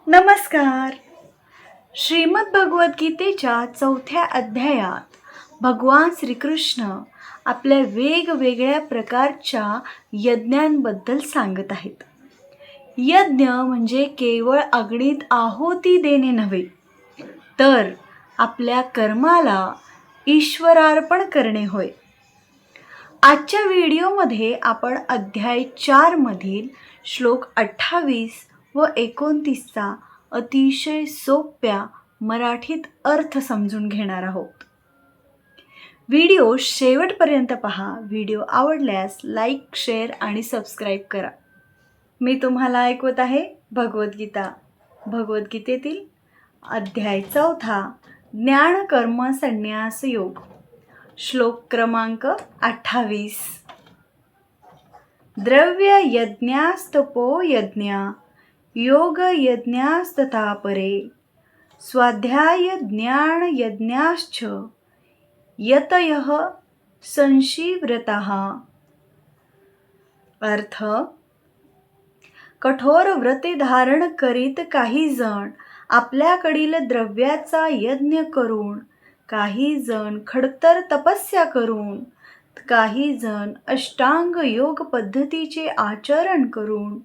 नमस्कार. श्रीमद भगवद्गीतेच्या 4थ्या अध्यायात भगवान श्रीकृष्ण आपल्या वेगवेगळ्या प्रकारच्या यज्ञांबद्दल सांगत आहेत. यज्ञ म्हणजे केवळ अग्नीत आहुती देणे नव्हे, तर आपल्या कर्माला ईश्वरार्पण करणे होय. आजच्या व्हिडिओमध्ये आपण अध्याय 4 मधील श्लोक 28 व 29चा अतिशय सोप्या मराठीत अर्थ समजून घेणार आहोत. व्हिडिओ शेवटपर्यंत पहा. व्हिडिओ आवडल्यास लाईक, शेअर आणि सबस्क्राईब करा. मी तुम्हाला ऐकवत आहे भगवद्गीता. भगवद्गीतेतील अध्याय 4 ज्ञान कर्म संन्यास योग. श्लोक क्रमांक 28. द्रव्य यज्ञास्तपो यज्ञा योग यज्ञास्तथा परे स्वाध्याय ज्ञान यज्ञाश्च यतयः संशिव्रतः. अर्थ: कठोर व्रते धारण करीत काही जण आपल्याकडील द्रव्याचा यज्ञ करून, काही जण खडतर तपस्या करून, काही जण अष्टांग योग पद्धतीचे आचरण करून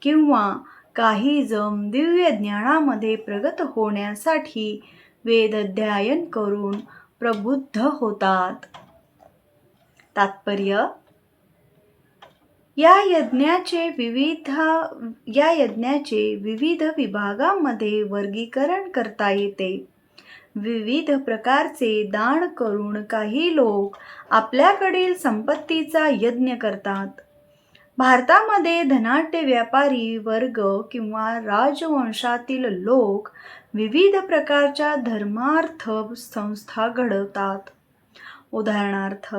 किंवा काही जण दिव्य ज्ञानामध्ये प्रगत होण्यासाठी वेदाध्ययन करून प्रबुद्ध होतात. तात्पर्य: या यज्ञाचे विविध विभागांमध्ये वर्गीकरण करता येते. विविध प्रकारचे दान करून काही लोक आपल्याकडील संपत्तीचा यज्ञ करतात. भारतामध्ये धनाढ्य व्यापारी वर्ग किंवा राजवंशातील लोक विविध प्रकारच्या धर्मार्थ संस्था घडवतात. उदाहरणार्थ,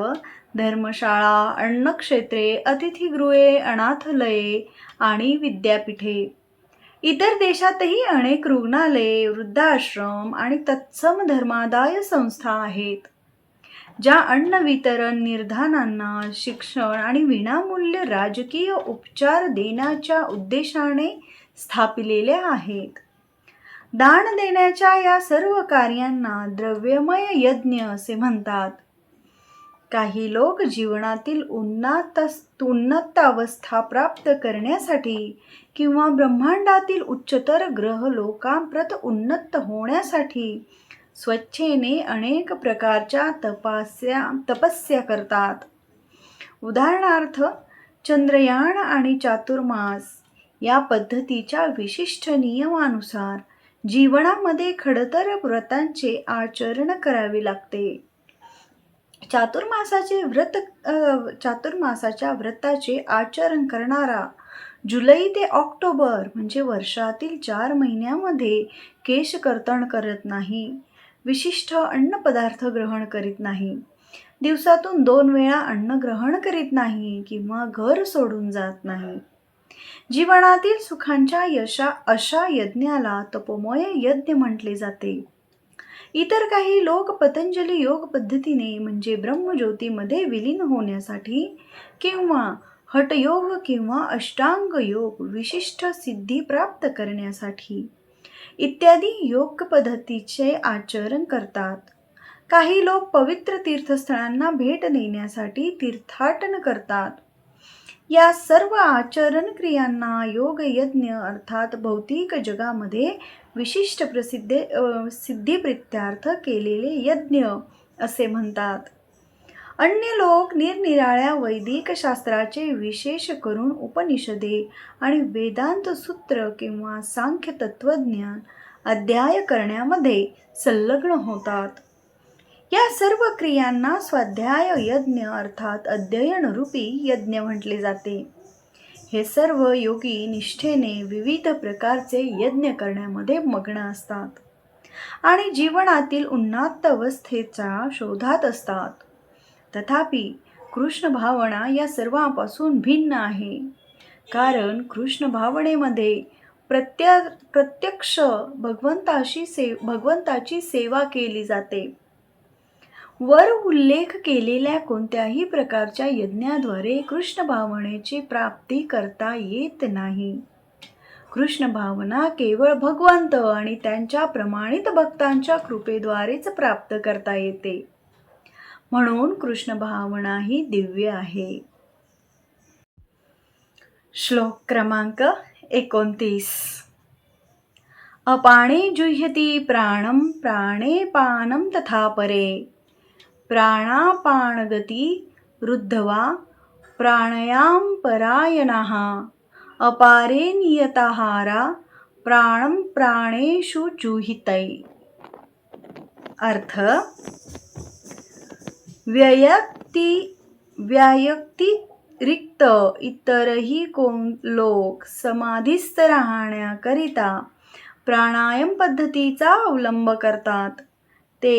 धर्मशाळा, अन्नक्षेत्रे, अतिथीगृहे, अनाथालये आणि विद्यापीठे. इतर देशातही अनेक रुग्णालये, वृद्धाश्रम आणि तत्सम धर्मादाय संस्था आहेत, ज्या अन्न वितरण, निर्धनांना शिक्षण आणि विनामूल्य राजकीय उपचार देण्याच्या उद्देशाने स्थापिलेल्या आहेत. दान देण्याच्या या सर्व कार्यांना द्रव्यमय यज्ञ असे म्हणतात. काही लोक जीवनातील उन्नत अवस्था प्राप्त करण्यासाठी किंवा ब्रह्मांडातील उच्चतर ग्रह लोकांप्रत उन्नत होण्यासाठी स्वेच्छेने अनेक प्रकारच्या तपस्या करतात. उदाहरणार्थ, चंद्रयान आणि चातुर्मास या पद्धतीच्या विशिष्ट नियमानुसार जीवनामध्ये खडतर व्रतांचे आचरण करावे लागते. चातुर्मासाच्या व्रताचे आचरण करणारा जुलै ते ऑक्टोबर म्हणजे वर्षातील 4 महिन्यामध्ये केशकर्तन करत नाही, विशिष्ट अन्न पदार्थ ग्रहण करीत नाही, दिवसातून 2 वेळा अन्न ग्रहण करीत नाही किंवा घर सोडून जात नाही. जीवनातील सुखांच्या अशा यज्ञाला तपोमय यज्ञ म्हटले जाते. इतर काही लोक पतंजली योग पद्धतीने म्हणजे ब्रह्मज्योतीमध्ये विलीन होण्यासाठी किंवा हठयोग किंवा अष्टांग योग, विशिष्ट सिद्धी प्राप्त करण्यासाठी इत्यादी योग पद्धतीचे आचरण करतात. काही लोक पवित्र तीर्थस्थळांना भेट देण्यासाठी तीर्थाटन करतात. या सर्व आचरण क्रियांना योग यज्ञ अर्थात भौतिक जगामध्ये विशिष्ट सिद्धीप्रित्यर्थ केलेले यज्ञ असे म्हणतात. अन्य लोक निरनिराळ्या वैदिक शास्त्राचे, विशेष करून उपनिषदे आणि वेदांत सूत्र किंवा सांख्य तत्वज्ञान अध्ययन करण्यामध्ये संलग्न होतात. या सर्व क्रियांना स्वाध्याय यज्ञ अर्थात अध्ययन रूपी यज्ञ म्हटले जाते. हे सर्व योगी निष्ठेने विविध प्रकारचे यज्ञ करण्यामध्ये मग्न असतात आणि जीवनातील उन्नत अवस्थेच्या शोधात असतात. तथापि कृष्ण भावना या सर्वांपासून भिन्न आहे, कारण कृष्ण भावनेमध्ये प्रत्यक्ष भगवंताची सेवा केली जाते. वर उल्लेख केलेल्या कोणत्याही प्रकारच्या यज्ञाद्वारे कृष्ण भावनेची प्राप्ती करता येत नाही. कृष्ण भावना केवळ भगवंत आणि त्यांच्या प्रमाणित भक्तांच्या कृपेद्वारेच प्राप्त करता येते. म्हणून कृष्ण भावना ही दिव्य आहे. श्लोक क्रमांक 29. अपाणे जुह्यति प्राणं प्राणे पानं तथा परे प्राणापानगती रुद्धवा प्राणायाम परायणाः अपारे नियताहारा प्राणं प्राणेषु जुहितै. अर्थ, व्यतिरिक्त इतरही लोक समाधीस्थ राहण्याकरिता प्राणायाम पद्धतीचा अवलंब करतात. ते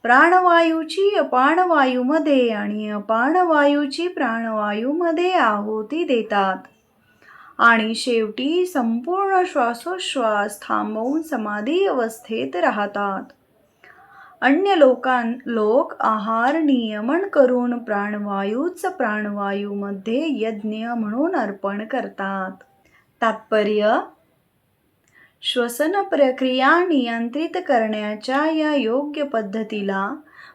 प्राणवायूची अपानवायूमध्ये आणि अपानवायूची प्राणवायूमध्ये आहुती देतात आणि शेवटी संपूर्ण श्वासोश्वास थांबवून समाधी अवस्थेत राहतात. अन्य लोक आहार नियमन करून प्राणवायूच प्राणवायूमध्ये यज्ञ म्हणून अर्पण करतात. तात्पर्य, श्वसन प्रक्रिया नियंत्रित करण्याच्या या योग्य पद्धतीला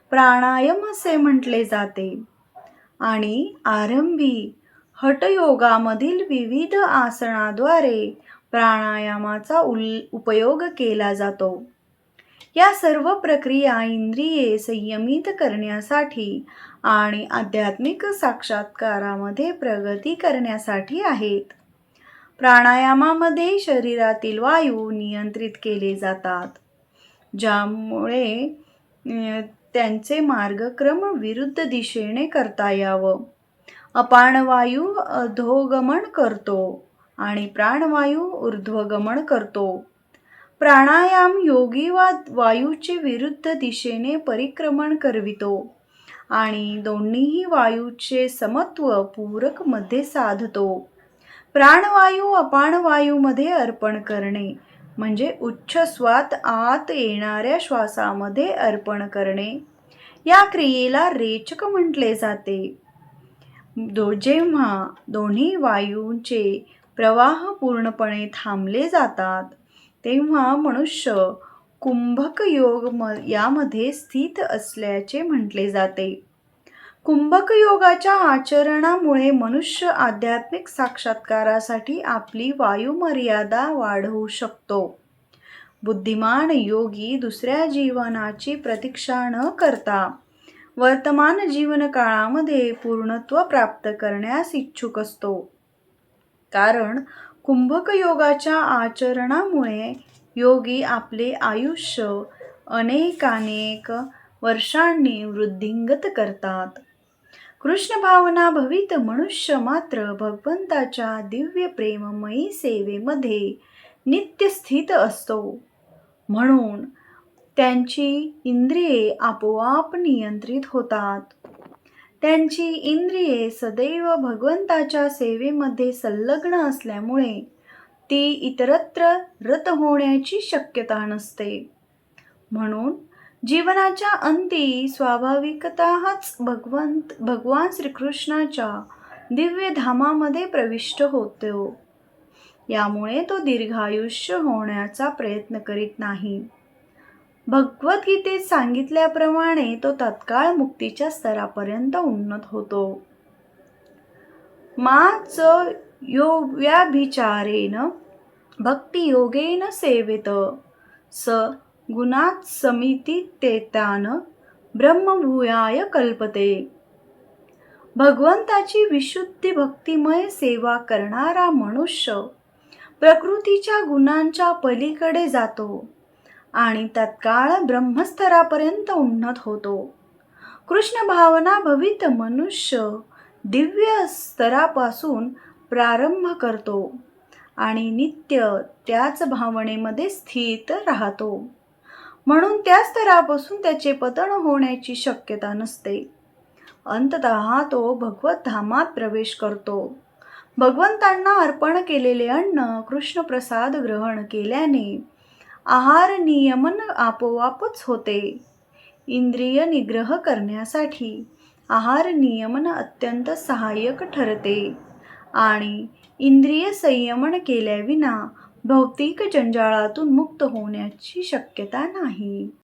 प्राणायाम असे म्हटले जाते आणि आरंभी हठयोगामधील विविध आसनाद्वारे प्राणायामाचा उपयोग केला जातो. या सर्व प्रक्रिया इंद्रिये संयमित करण्यासाठी आणि आध्यात्मिक साक्षात्कारामध्ये प्रगती करण्यासाठी आहेत. प्राणायामामध्ये शरीरातील वायू नियंत्रित केले जातात, ज्यामुळे त्यांचे मार्गक्रम विरुद्ध दिशेने करता यावं. अपानवायू अधोगमन करतो आणि प्राणवायू ऊर्ध्वगमन करतो. प्राणायाम योगी वायूचे विरुद्ध दिशेने परिक्रमण करवितो आणि दोन्हीही वायूचे समत्व पूरक मध्ये साधतो. प्राणवायू अपानवायूमध्ये अर्पण करणे म्हणजे उच्छ्वासात आत येणाऱ्या श्वासामध्ये अर्पण करणे. या क्रियेला रेचक म्हटले जाते. जेव्हा दोन्ही वायूंचे प्रवाह पूर्णपणे थांबले जातात तेव्हा मनुष्य कुंभक योग यामध्ये स्थित असल्याचे म्हटले जाते. कुंभक योगाच्या आचरणामुळे मनुष्य आध्यात्मिक साक्षात्कारासाठी आपली वायुमर्यादा वाढवू शकतो. बुद्धिमान योगी दुसऱ्या जीवनाची प्रतीक्षा न करता वर्तमान जीवनकाळामध्ये पूर्णत्व प्राप्त करण्यास इच्छुक असतो. कारण कुंभक योगाच्या आचरणामुळे योगी आपले आयुष्य अनेकानेक वर्षांनी वृद्धिंगत करतात. कृष्ण भावना भवित मनुष्य मात्र भगवंताच्या दिव्य प्रेममयी सेवेमध्ये नित्य स्थित असतो. म्हणून त्यांची इंद्रिये आपोआप नियंत्रित होतात. त्यांची इंद्रिये सदैव भगवंताच्या सेवेमध्ये संलग्न असल्यामुळे ती इतरत्र रत होण्याची शक्यता नसते. म्हणून जीवनाच्या अंती स्वाभाविकतःच भगवान श्रीकृष्णाच्या दिव्य धामामध्ये प्रविष्ट होतो. यामुळे तो दीर्घायुष्य होण्याचा प्रयत्न करीत नाही. भगवद्गीतेत सांगितल्याप्रमाणे तो तत्काळ मुक्तीच्या स्तरापर्यंत उन्नत होतो. माच यो व्याभिचारेण भक्तियोगेन सेवेत स गुणात् समितितेतान ब्रह्मभूयाय कल्पते. भगवंताची विशुद्धी भक्तिमय सेवा करणारा मनुष्य प्रकृतीच्या गुणांच्या पलीकडे जातो आणि तत्काळ ब्रह्मस्तरापर्यंत उन्नत होतो. कृष्ण भावना भवित मनुष्य दिव्य स्तरापासून प्रारंभ करतो आणि नित्य त्याच भावनेमध्ये स्थित राहतो. म्हणून त्या स्तरापासून त्याचे पतन होण्याची शक्यता नसते. अंततः तो भगवत धामात प्रवेश करतो. भगवंतांना अर्पण केलेले अन्न कृष्ण प्रसाद ग्रहण केल्याने आहार नियमन आपोआपच होते. इंद्रिय निग्रह करण्यासाठी आहार नियमन अत्यंत सहाय्यक ठरते आणि इंद्रिय संयमन केल्याविना भौतिक जंजाळातून मुक्त होण्याची शक्यता नाही.